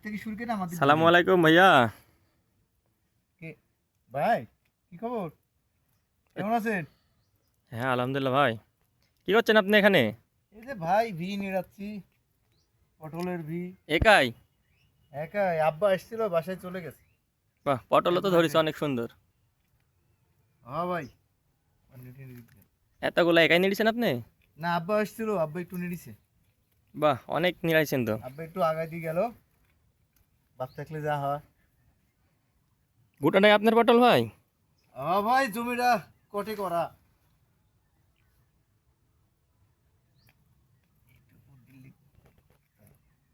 থেকে শুরু করে আমাদের সালামু আলাইকুম ভাইয়া। কে ভাই, কি খবর? কেমন আছেন? হ্যাঁ আলহামদুলিল্লাহ ভাই। কি করছেন আপনি এখানে? এই যে ভাই ভি নিড়াচ্ছি, পটলের ভি। একাই? একাই, আব্বা এসেছিল, বাসায় চলে গেছে। বাহ, পটলও তো একলা ধরেছে একাই। অনেক সুন্দর। হ্যাঁ ভাই, অনেকদিন নিড়িছে। এতগুলো একাই নিয়েছেন আপনি? না, আব্বা এসেছিল, আব্বা একটু নিড়িছে। বাহ, অনেক নিরাইছেন তো। আব্বা একটু আগায় দিয়ে গেল, বাপ থাকলে যা হয়। গোটাটাই আপনার পটল ভাই? হ্যাঁ ভাই, জমিটা কটে করা।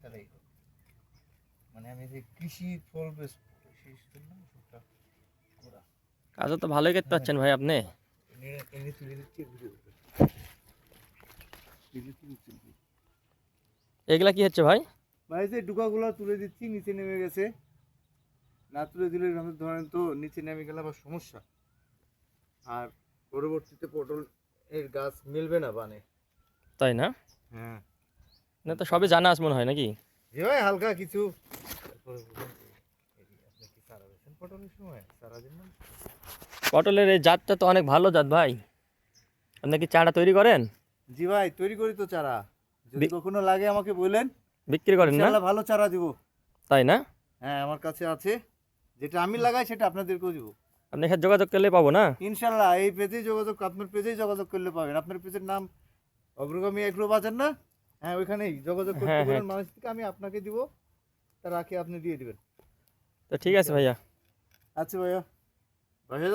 তাহলেই হবে। মানে আমি যে কৃষি ফল বেচবো, সেই জন্য সবটা করা। কাজও তো ভালোই করতে পারছেন ভাই আপনি। এনে এনে তুলে দিচ্ছি ভিডিও করে। ভিডিও কি হচ্ছে? এগুলা কি হচ্ছে ভাই? ভাই যে ডুকাগুলো তুলে দিচ্ছি, নিচে নেমে গেছে। না তুলে দিলে আমাদের ধরেন তো নিচে নেমে গেলে আবার সমস্যা। আর পরবর্তীতে পটল এর গাছ মিলবে না বানে। তাই না? হ্যাঁ, না তো সবই জানা আছে মনে হয় নাকি? যে ভাই হালকা কিছু। তারপরে বলুন, আপনি কি সারা বেছেন পটলের সময় সারা দিন না? পটলের এই জাতটা তো অনেক ভালো জাত ভাই। আপনি কি চারা তৈরি করেন? জি ভাই, তৈরি করি তো চারা। যদি বি- কখনো লাগে আমাকে বলেন, বিক্রি করেন না? ইনশাআল্লাহ ভালো চারা দিব। তাই না? হ্যাঁ, আমার কাছে আছে। যেটা আমি লাগাই সেটা আপনাদেরকেও দিব। আপনি এখানে যোগাযোগ করলে পাবো না? ইনশাআল্লাহ এই পেজেই যোগাযোগ, আপনার পেজেই যোগাযোগ করলে পাবেন। আপনার পেজের নাম অগ্রগামী এগ্রো বাজার না? হ্যাঁ, ওইখানেই যোগাযোগ করতে হ্যাঁ হ্যাঁ, বলেন মানুষ থেকে, আমি আপনাকে দিব। তার আগে আপনি দিয়ে দিবেন। তো ঠিক আছে ইনশাআল্লাহ। ভাইয়া। আচ্ছা ভাইয়া, ভাইয়া